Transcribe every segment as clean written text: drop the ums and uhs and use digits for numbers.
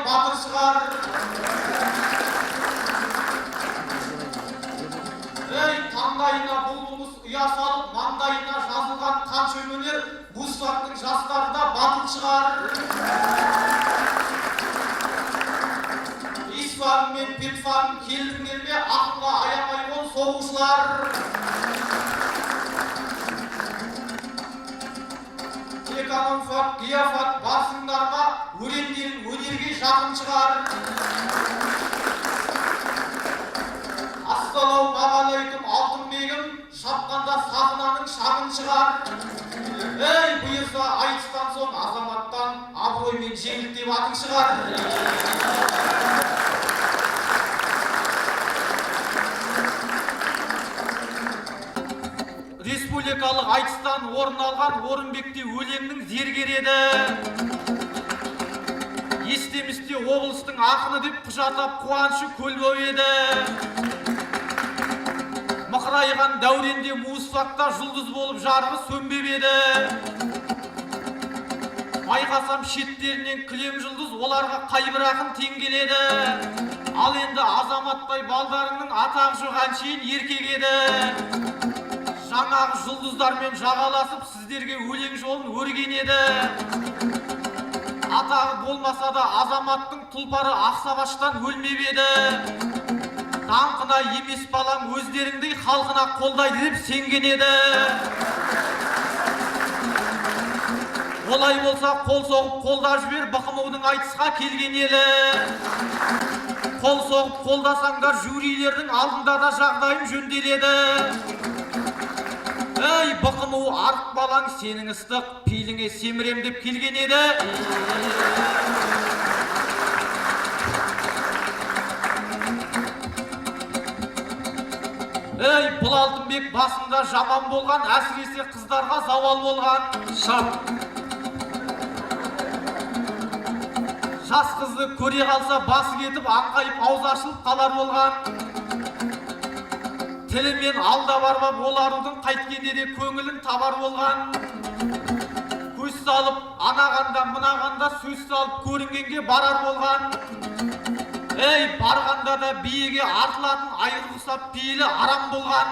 батыр шығар. Ей, таңдайына бұлбұлыс ұя салып, маңдайына жазылған қанша өлер, Бусаттың жастары да батыл шығар. Исфан мен Петфан келдіңдер ме, ақылға аямай бол соғушылар. Экономфат, Гияфат барсыңдарға, өрендерін өнерге жақын шығар. Ассалаумағалейкум алтын бегім, шапқанда сахнаның шағын шығар. Ей, бұйырса айтыстан соң азаматтан абыроймен жеңілдеп атың шығар. Республикалық айтыстан орын алған Орынбекте өлеңнің зергері. Естемісте облыстың ақыны деп құжатап қуанышы көл боп еді. Мықырайған дәуренде Муысфакта жұлдыз болып жарығы сөнбеп еді. Байқасам шеттерінен кілем жұлдыз оларға қайбір ақын тең келеді. Ал енді Азаматбай балдарының атағы жоқ әншейін еркек еді. Жаңағы жұлдыздармен жағаласып сіздерге өлең жолын өрген еді. Атағы болмаса да Азаматтың тұлпары Ақсабаштан өлмеп еді. Даңқына емес балам өздеріңдей халқына қолдайды деп сенген еді. Олай болса қол соғып қолдап жібер, Бақымаудың айтысқа келген елі. Қол соғып қолдасаңдар жюрилердің алдында да жағдайым жөнделеді. Ей, Бақымау арық балаң сенің ыстық пейіліңе семірем деп келген еді. Ей, бұл Алтынбек басында жаман болған, әсіресе қыздарға завал болған. Шап! Жас қызды көре қалса басы кетіп, аңқайып ауыз ашылып қалар болған. Тілімен алда барма боларудың қайткенде де көңілін табар болған. Көз салып, анағанда, мынағанда сөз салып көрінгенге барар болған. Ей, барғанда да биеге артылатын айыр құсап пейілі арам болған.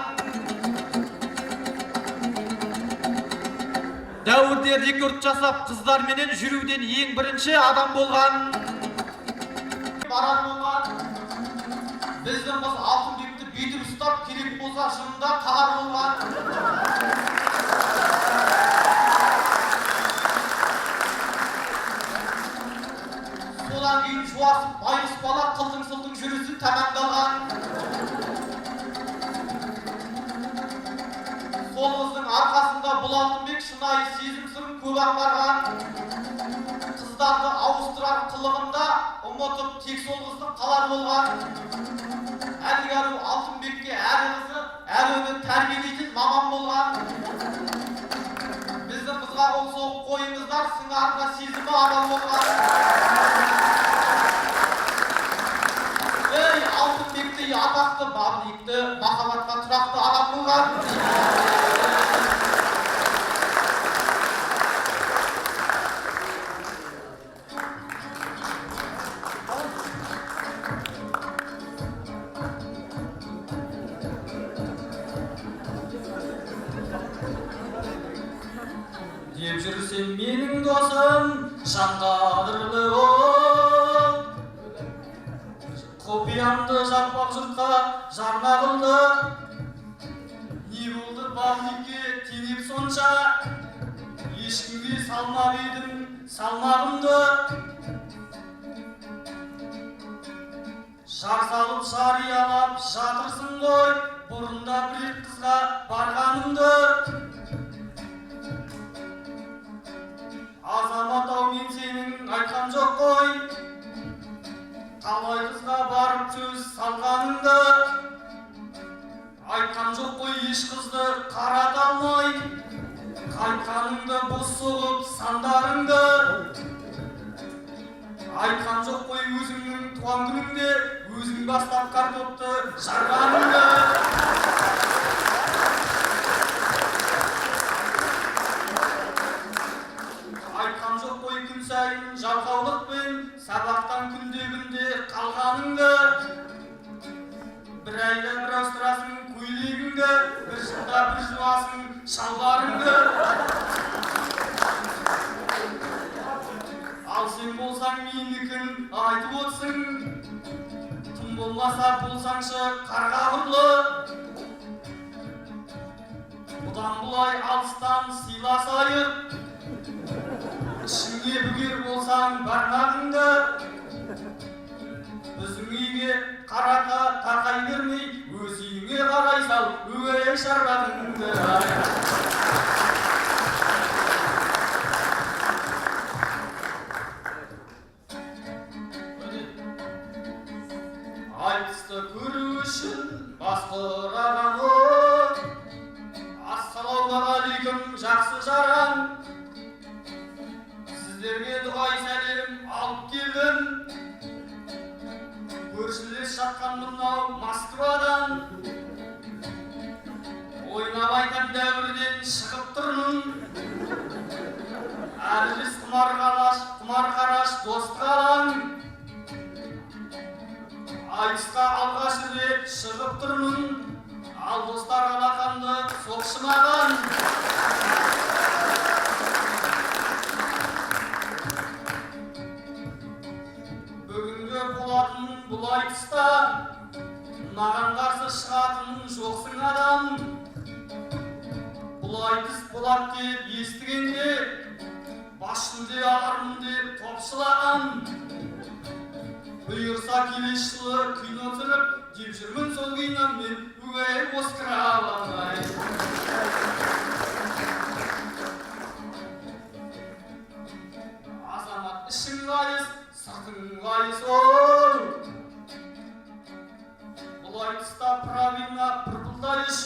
Дәуірде рекорд жасап қыздарменен жүруден ең бірінші адам болған. Барар болған. Біздің қыз Алтынбекті бүйтіп ұстап, керек болса шынында қағар болған. Содан кейін жуасып, байғұс бала қылтың-сылтың жүрісі тәмамдалған. Сол қыздың арқасында бұл Алтынбек шынайы сезім сырын көп аңғарған. Қыздарды ауыстырар қылығында ұмытып, тек сол қызды қалар болған. Әлгару Алтынбекке әрі қызы, әрі өні тәрбиелейтін маман болған. Біздің қызға қол соғып қойыңыздар, сыңарында сезімі адал болған. Ей, Алтынбекте атақты, бабылықты, махаббатқа тұрақты адам болған. Деп жүрсем менің досым, жанға қадірлі ол. Құпиямды жаппақ жұртқа жарна қылды. Не болды бабылыкке теңеп сонша, ешкімге салмап едім салмағымды. Жар салып жариялап жатырсың ғой, бұрында бір рет қызға барғанымды. Азамат-ау, мен сенің айтқан жоқ қой, қалай қызға барып сөз салғаныңды. Айтқан жоқ қой, еш қызды қарата алмай, қайтқаныңды бос соғып сандарыңды. Айтқан жоқ қой, өзіңнің туған күніңде өзің бастап картопты жарғаныңды. Айтқан жоқ қой, күн сайын жалқаулықпен сабақтан күн шалбарыңды. Ал сен болсаң менікін айтып отсың. Тым болмаса болсаңшы қарға құрлы. Бұдан бұлай алыстан сыйласайық. Ішіңе бүгер болсаң бармағыңды. Біздің үйге қарата тақай бермей, өз үйіңе қарай сал өгей шарбағыңды. Айтысты көру үшін бастыраған ой. Ассалаумағалейкум жақсы жаран. Сіздерге дұғай сәлем алып келдім. Көршілес жатқан мынау Москвадан. Ойнап айтқан дәуірден шығып тұрмын. Әріліс құмар қараш достық алаң. Айтысқа алғаш рет шығып тұрмын. Ал достар алақанды соқшымаған. Бүгінгі болатын бұл айтыста маған қарсы шығатын жоқсың адам. Бұл айтыс болады деп естігенде бас жүлде алармын деп топшылаған. Бұйырса келесі жылы кино түсіріп деп жүрмін сол кинодан мен өгей Оскар аламын. Азамат ішің қайыс, сыртың қайыс ол. Бұл айтыста правильно пырпылдайыш.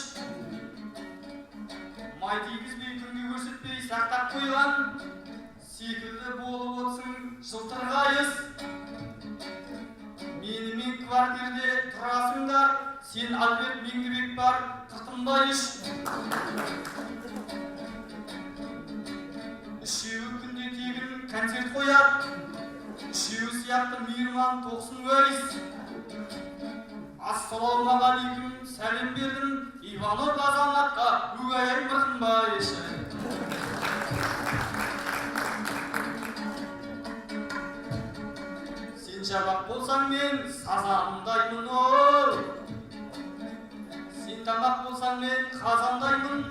Май тигізбей күнге көрсетпей сақтап қойған секілді болып отсың жылтыр қайыс. Менімен квартирде тұрасыңдар, сен Альберт Меңдібек бар, тыртынбайыш. Үшеуі күнде тегін концерт қояд. Үшеуі сияқты мейірман тоқсын уәйс. Ассалаумағалейкум сәлем бердім Иванов азаматқа өгей Мырқынбайыш. Жабақ болсаң мен сазандаймын ол. Сен тамақ болсаң мен қазандаймын.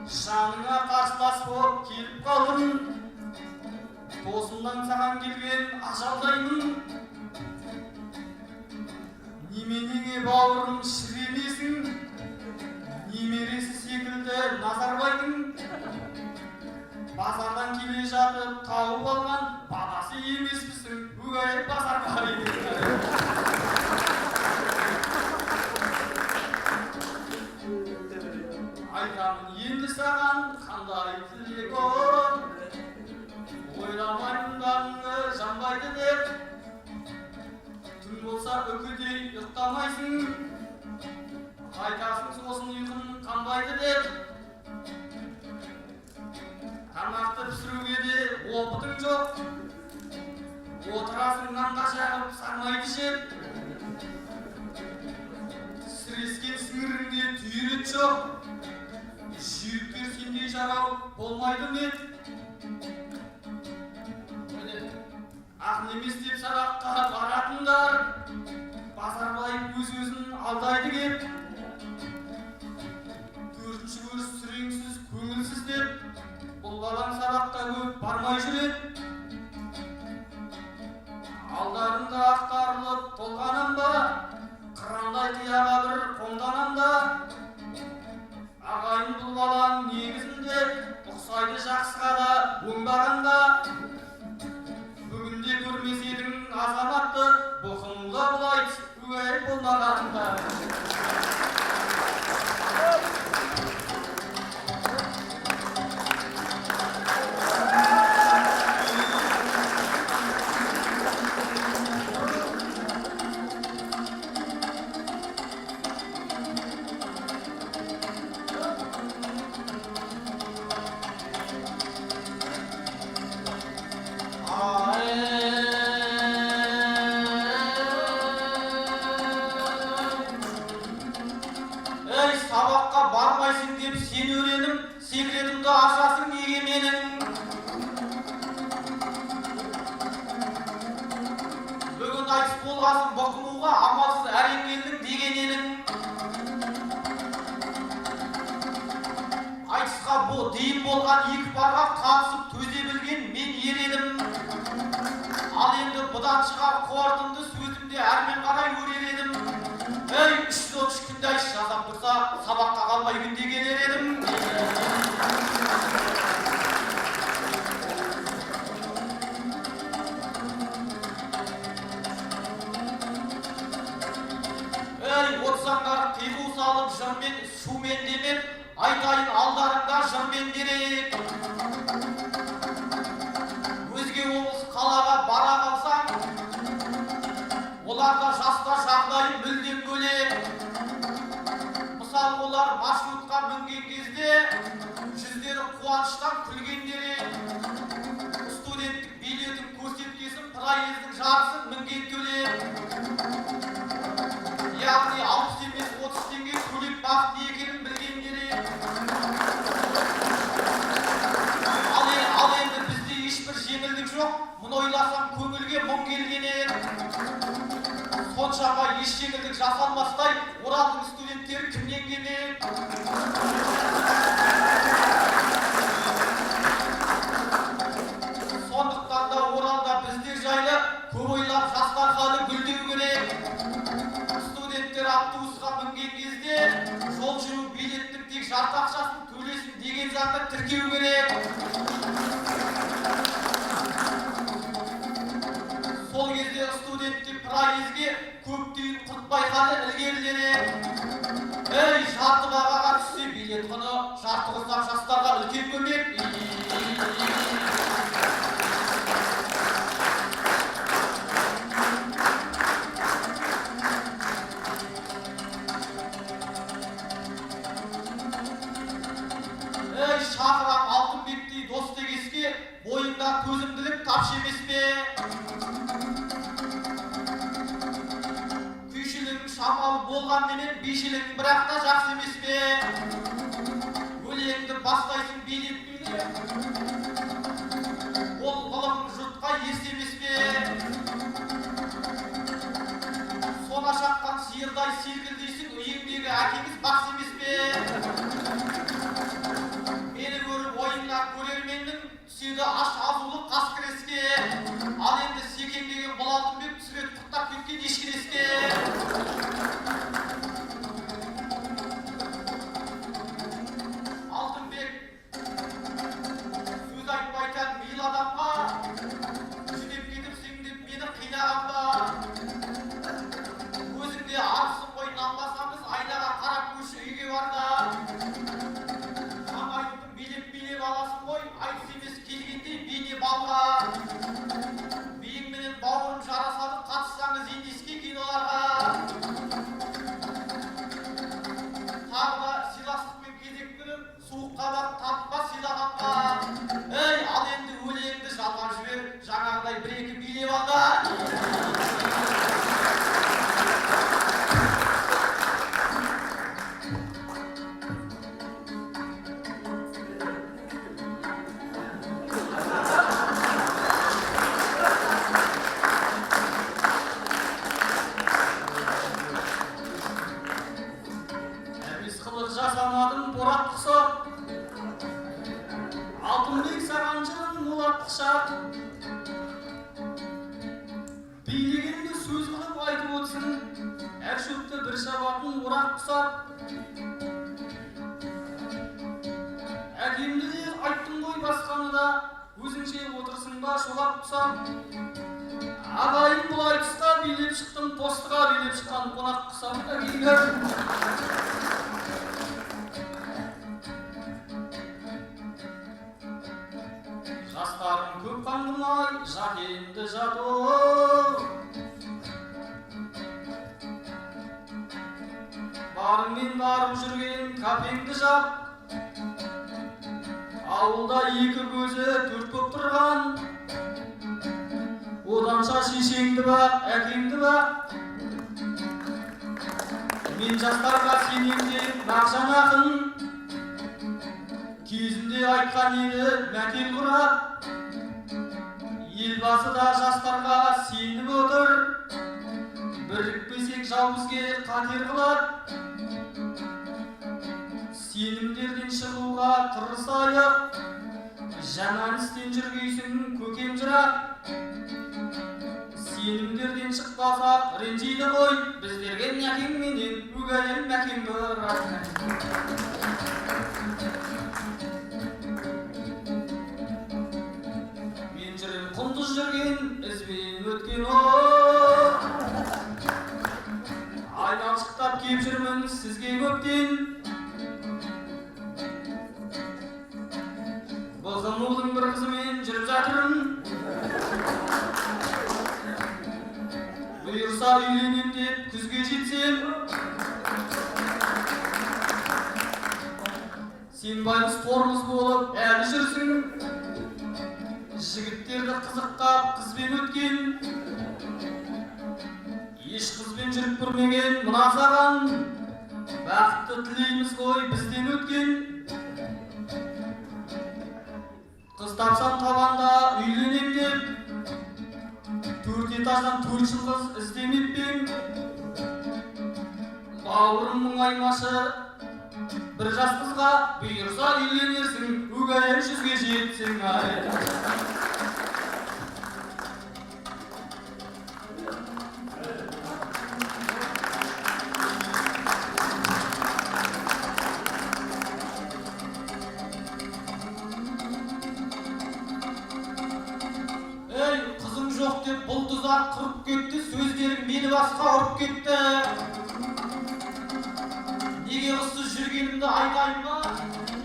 Жаныңа қарсылас болып келіп қалдым. Тосыннан саған келген ажалдаймын. Неменеңе бауырым шіренесің. Немересі секілді Назарбайдың. Базардан келе жатып тауып алған баласы емеспісің өгей Базарбай. Айтамын енді саған қандай тілек ол. Ойламайындағыңды жанбайды деп. Түн болса үкідей ұйықтамайсың. Қайтасың сосын ұйқың қанбайды деп. Тамақты пісіруге де опытың жоқ. Отырасың нанға жағып сармайды жеп. Сірескен сіңіріңде түйрет жоқ. Жүйріктер сендей жарау болмайды мет. Ақын емес деп сабаққа баратындар. Базарбай өз-өзін алдайды кеп. Төртінші көріс сүреңсіз көңілсіз деп. Бұл балаң сабаққа көп бармай жүрет. Алдарында ақтарылып толғанам ба, қырандай қияға бір қонданам да. Ағайын бұл балаң негізінде ұқсайды жақсыға да оңбағанда. Бүгінде көрмес едің азаматты, бұқымға бұл айтыс өгей болмағанда. бүгін айтыс болғасын бұқынуға амалсыз әрең келдің деген едің. Айтысқа дейін болған екі парға қатысып төзе білген мен ер едім. Ал енді бұдан шығар қорытынды сөзімде әрмен қарай өрер едім. 313 күнде айтыс жазам тұрса, сабаққа қалмай күнде келер едім. Отсаңдар қиғу салып жырмен, шумен демеп, айтайын алдарында жырмен дерек. Өзге облыс қалаға бара қалсаң, оларда жаста жағдайы мүлдем бөлек. Мысалы олар маршрутқа мінген кезде жүздері қуаныштан күлген дерек. Студенттік билетін көрсеткесін проездың жарысын мінген төлек. Яғни 60 емес 30 теңге төлеп бақытты екенін білген дерек. Ал енді бізде ешбір жеңілдік жоқ. Мұны ойласам көңілге мұң келген еді. Соншама еш жеңілдік жасалмастай Оралдың студенттері кімнен келмек? Сондықтан да Оралда біздер жайлы көп ойлап жастар халі гүлдеу керек. Автобусқа мінген кезде жол жүру билеттің тек жарты ақшасын төлесін деген заңды тіркеу керек. Сол кезде студентте проездге көптеген құртпай халі ілгерілері. Жарты бағаға түссе билет құны жарты құрсақ жастарға үлкен көмек. Шақырам Алтынбектей дос дегеске бойында төзімділік тапшы емес пе? Күйшілігің шамалы болғанменен бишілігің бірақ та жақсы емес пе? Өлеңді бастайсың билеп. Ол ғылымың жұртқа ес емес пе? Сона шаққан сиырдай селкілдейсің, үйіңдегі әкеңіз бақсы емес пе? Мені көріп ойынға көрерменнің түседі аш азулы қасқыреске. Ал енді секен деген бұл Алтынбек түсірет құттап кеткен ешкіреске. Алтынбек сөз айтпайтан мейл адамға жүдеп кетіпсің деп мені қинағанда. Өзіңде арысың ғой, нанбасамыз айнаға қарап көші үйге барда. Билеп аласың ғой, айтыс емес келгенде бейне балға. Биіңменен бауырым жарасады, қатыссаңыз ендеске киноларға. Тағы да сыйластықпен кезек күніп, суық қабақ татпа сыйлағанға. Ал енді өлеңді жалған жібер, жаңағыдай бір-екі билеп алға. Жасамадым борат құсап, Алтынбек саған жырын мулат құшап. Билегенде сөз қылып айтып отырсын, әр шөпті бір шабатын орақ құсап. Әкемді де айттың ғой басқаны да, өзіңше отырсың ба шолап құсап. Ағайын бұл айтысқа билеп шықтым, постыға билеп шыққан қонақ құсап та кейгір. Жастарым көп қаңғымай, жақемді жату. Барыңмен барып жүрген капеңді жап. Ауылда екі көзі төрт көп тұрған. Оданша шешеңді бақ, әкеңді бақ. Мен жастарға сенемде нақшан ақын. Кезінде айтқан еді мәтел құрап. Елбасы да жастарға сеніп отыр. жау бізге қатер қылар. Сенімдерден шығуға тырысайық, жаман істен жүргейсің көкем жырақ. Сенімдерден шықпасақ ренжиді ғой, біздерге мәкеңменен өгәйел мәкең бар. Мен жүрем құндыз жүрген ізбен өткен айналшықтап кеп жүрмін сізге көптен. Бұғымудың бір қызымен жүріп жатырмын. Бұйырса үйленем деп күзге жетсем, сен байғыз торымыз болып әлі жүрсің. Жігіттерді қызықтап қызбен өткен, еш қызбен жүріп көрмеген мына саған бақытты тілейміз ғой бізден өткен. Қыз тапсам табанда үйленем деп, 4 этаждан 4 жыл қыз іздемеп пең. Бауырым мұңаймашы бір жас қызға, бұйырса үйленерсің, өгәйел 100-ге жетсің. Жоқ деп бұлдызар қырып кетті, сөздерің мені басқа ұрып кетті. Неге қысыз жүргенімді айтайын ба,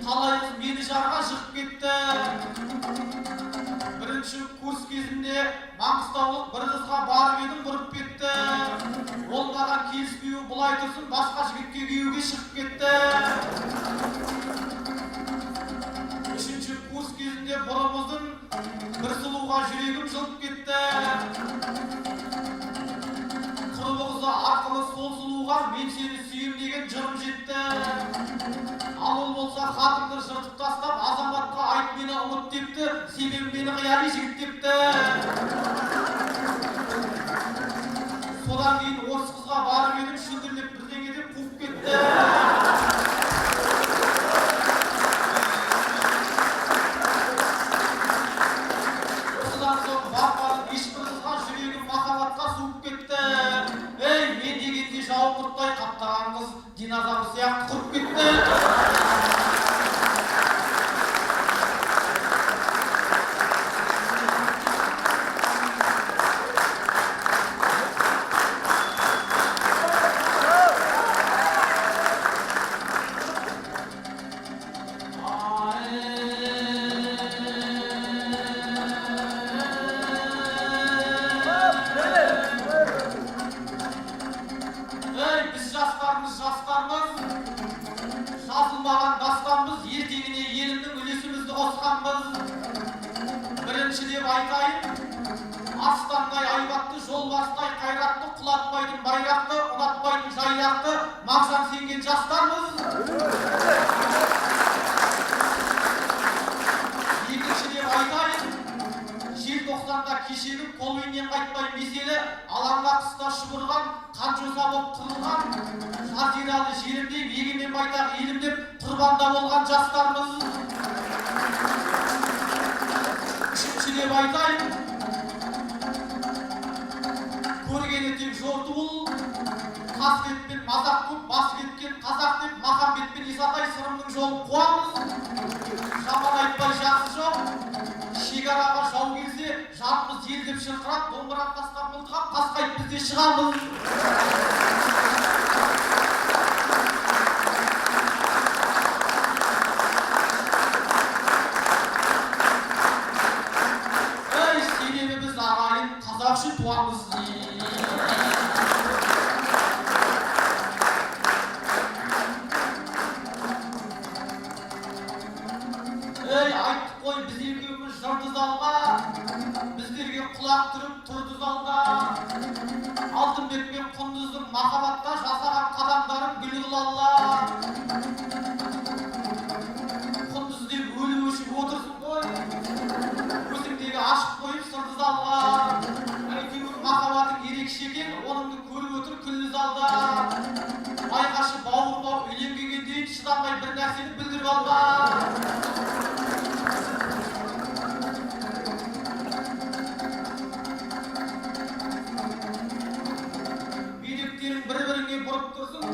талай қыз мені жарға жығып кетті. Бірінші курс кезінде Маңғыстаулық бір қызға барып едім, бұрып кетті. Ол маған келіспеуі бұлай тұрсын, басқа жігітке күйеуге шығып кетті. Үшінші курс кезінде бұрымыздың бір сұлуға жүрегім жылып кетті. Құрбы арқылы сол сұлуға мен сені сүйем деген жырым жетті. Ал ол болса хатымды жыртып тастап, азаматқа айт мені ұмыт депті, себебі мені қияли жігіт депті. Содан кейін орыс қызға барып едім, шүлдірлеп бірдеңе деп қуып кетті. Қаптаған қыз динозавр сияқты құрып кетті. Жазылмаған дастанбыз, ертеңіне елімнің үлесімізді қосқанбыз. Бірінші деп айтайын, арыстандай айбатты, жолбарыстай қайратты, құлатпайтын байрақты, ұнатпайтын жайрақты, мағжан сенген жастармыз. Екінші деп айтайын, желтоқсанда кешегі қолменен қайтпай меселі, алаңға қыста шұбырған, қан жоса боп қырылған, жазиралы жерімде егемен байтақ елім деп құрбанда болған жастармыз. Үшінші деп айтайын, көргені тек жорты бұл, қасіретпен мазақ көп, басы кеткен қазақ деп Махамбет Исатай сырымның жолын қуамыз. Жаман айтпай жақсы жоқ, шекараға жау келсе, жанымыз ел деп шырқырап, домбыра тастап мылтығап, қасқайып бізде шығамыз. Себебі біз ағайын қазақ үшін туамыз. Айттық қой, біз екеуміз жырды залға, біздерге құлақ түріп тұрды залда. Алтынбек пен Құндыздың махаббатта жасаған қадамдарын гүл қылалла. Құндыз деп өліп өшіп отырсын ғой, өзіңдегі ашық қойып сырды залға. Әйтеуір махаббатың ерекше екен, оныңды көріп отыр күллі залда. Майқашы бауыр үйленгенге дейін шыдамай бір нәрсені білдіріп алға. Бүйректерің бір-біріңе бұрып тұрсын,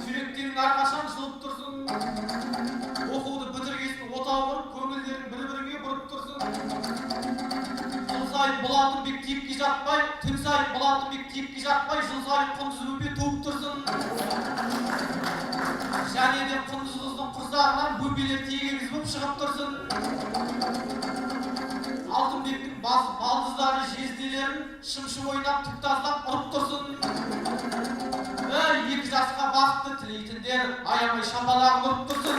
жүректерің әрқашан жылып тұрсын. Оқуды бітіргесін отау құрып, көңілдерің бір-біріңе бұрып тұрсын. Жыл сайын бұл алтынбек тиіпке жатпай, түн сайын бұл алтынбек тиіпке жатпай, жыл сайын құндыз бөпе туып тұрсын. Және де құндыз қыздың құрсағынан бөпелер тегеңіз болып шығып тұрсын. Алтынбектің балдыздары жезделерін шымшып ойнап түптаздап ұрып тұрсын. Екі жасқа бақытты тілейтіндер аямай шапалағын ұрып тұрсын.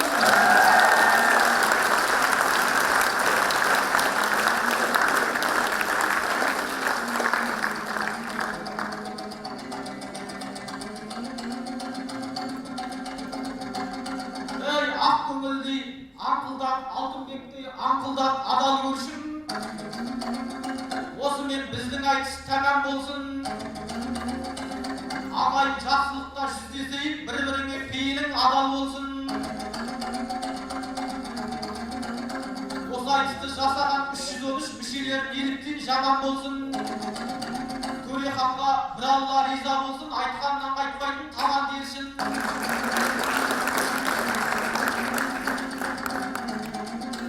Ақ көңілдей аңқылдап, алтынбектей аңқылдап адал көршім. Осымен біздің айтыс тәмам болсын. Ағайын жақсылықта жүздесейік, бір-біріңе пейілің адал болсын. Осы айтысты жасаған 313 мүшелер неліктен жаман болсын. Төреханға бір алла риза болсын, айтқаннан қайтпайтын табан делсін.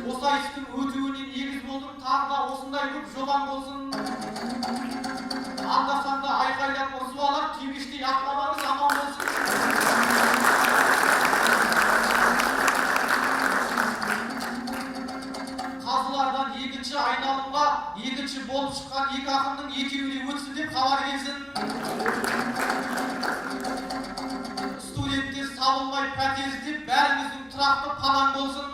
Осы айтыстың өтуіне негіз болдым, тағы да осындай көп жобан болсын. Анда-санда айқайлап ұрсып алар, түймештей ақлабаңыз аман болсын. Қазылардан екінші айналымға екінші болып шыққан екі ақынның екеуіне өтсін деп хабар келсін. Студенттер сабылмай пәтер іздеп, бәріміздің тұрақты панаң болсын.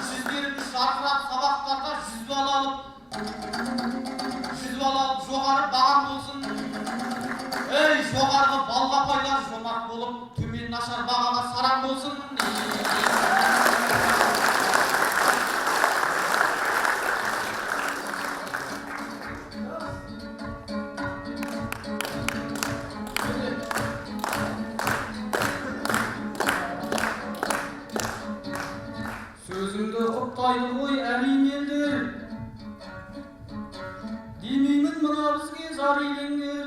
Жүздеріміз жарқырап сабақтарда жүзбе алып жоғары бағам болсын. Жоғарғы балғапайлар жомарт болып, төмен нашар бағаға сараң болсын. Сөзіңді құптайды ғой әрине елдер, демеймін мына бізге зар елеңдер.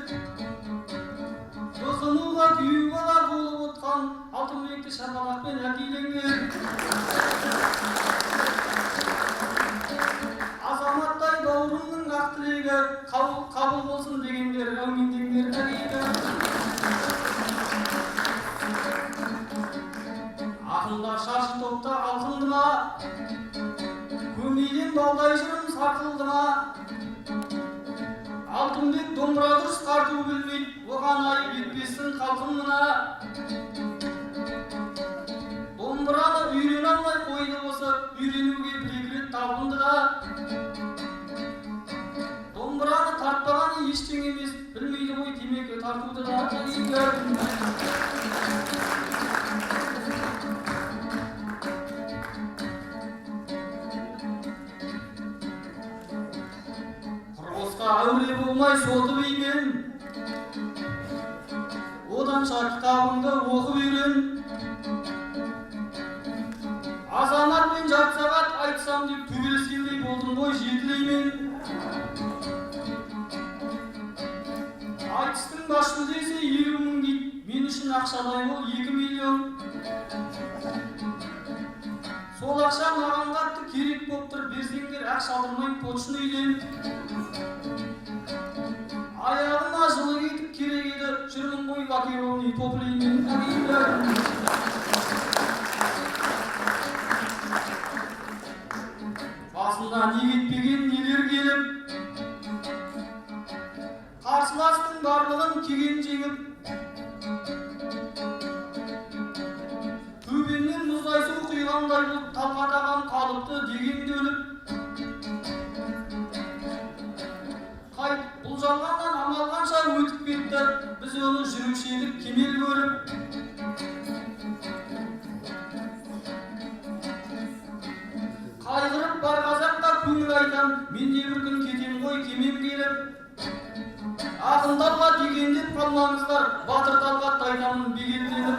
Қызынуға күйеу бала болып отқан алтынбекті шапалақпен әкелеңдер. Азаматтай бауырымның ақ тілегі қабыл болсын дегендер, әумин деңдер әкелі. Ақындар шаршы топта алқынды ма, көмейден балдай жырым сарқылды ма. Алтынбек домбыра дұрыс тарту білмейді, оған айып етпесін халқым мына. Домбыраны үйрене алмай қойды осы, үйренуге бір-екі рет талпынды да. Домбыраны тартпағаны ештеңе емес, білмейді ғой темекі тартуды да. Әуре болмай соты беймен, оданша кітабыңды оқып үйрен. Азамат мен жарты сағат айтсам деп төбелескендей болдым ғой жетілеймен. Айтыстың бас жүлдесі 50 мың дейді, мен үшін ақшадай бол 2 миллион. Сол ақша маған қатты керек болып тұр, берсеңдер ақша алдырмайын почтын үйден. Аяғыма жылы кетіп керек еді, жүрмін ғой лакированный топлеймен. Басында не кетпеген нелер келіп, қарсыластың барлығын кеген жеңіп, төбеңнен мұздай су құйғандай болып талқатаған қалыпты дегенде өліп. Қайт бұл жалғаннан амал қанша өтіп кетті, біз оны жүруші едік кемел көріп. Қайғырып бар қазаққа көңіл айтам, мен де бір күн кетем ғой кемем келіп. Ақындарға қалмаңыздар, батыр талғат айтамын бегелденіп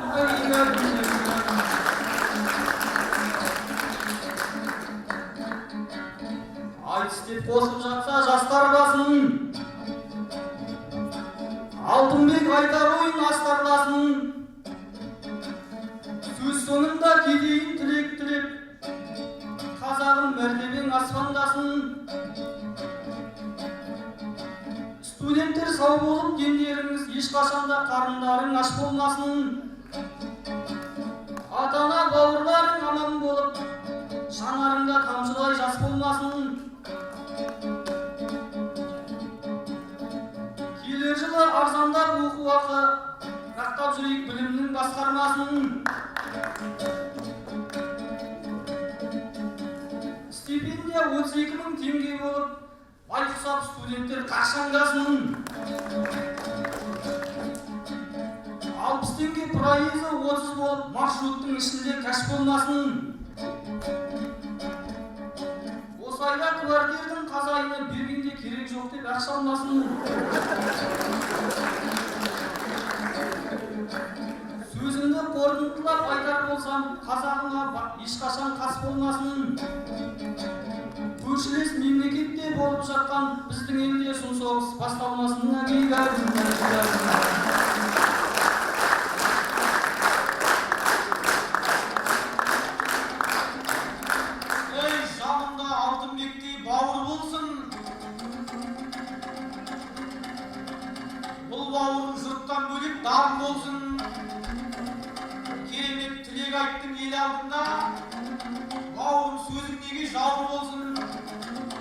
айтыс деп қосып жатса жастар басын, Алтынбек айтар ойын астарласын, сөз соңында кетейін тілек тілеп, қазағым мәртебең аспандасын. Студенттер сау болып, дендеріңіз ешқашанда қарындарың аш болмасын. Ата-ана бауырларың аман болып, жанарыңда тамшылай жас болмасын. Келер жылы арзандап оқу ақы, рақтап жүрейік білімнің басқармасын. Стипендия 32.000 теңге болып, байқұсап студенттер қашангасын. 60 теңге проезі 30 болып, маршруттың ішінде кәш болмасын. Осы айда квартирдің қазайыны бергенде керек жоқ деп ақша алмасын. Сөзімді қорытындылап айтар болсам, қазағыма ешқашан қас болмасын. Көршілес мемлекетте болып жатқан біздің елде сұм соғыс басталмасына Ей, жанымда Алтынбектей бауыр болсын. Бұл бауырың жұрттан бөлек дарын болсын. Керемет тілек айттың ел алдында. Бауырым сөзің неге жауыр болсын.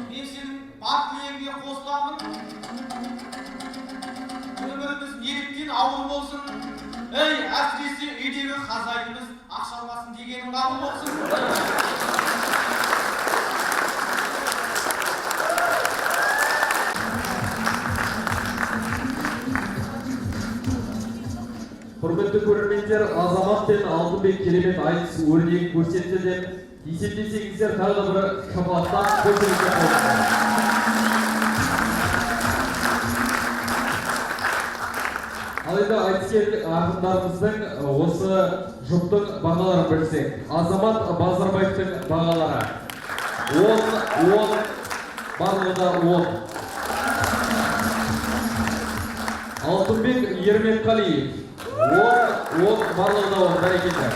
Мен сенің бар тілегіңе қосыламын. Өміріміз неліктен ауыр болсын. Ей, әсіресе үйдегі қазайымыз ақшалмасын дегенің қабыл болсын. Құрметті көрермендер, Азамат пен Алтынбек керемет айтыс өрнегін көрсетті деп есептесеңіздер тағы да бір шапалақтан көтерілген болды. Алайда айтыскер ақындарымыздың осы жұптың бағаларын білсек, Азамат Базарбаевтың бағалары 10, барлығы да 10. Алтынбек Ермекқалиев 10, барлығы да 10, бәрекелді.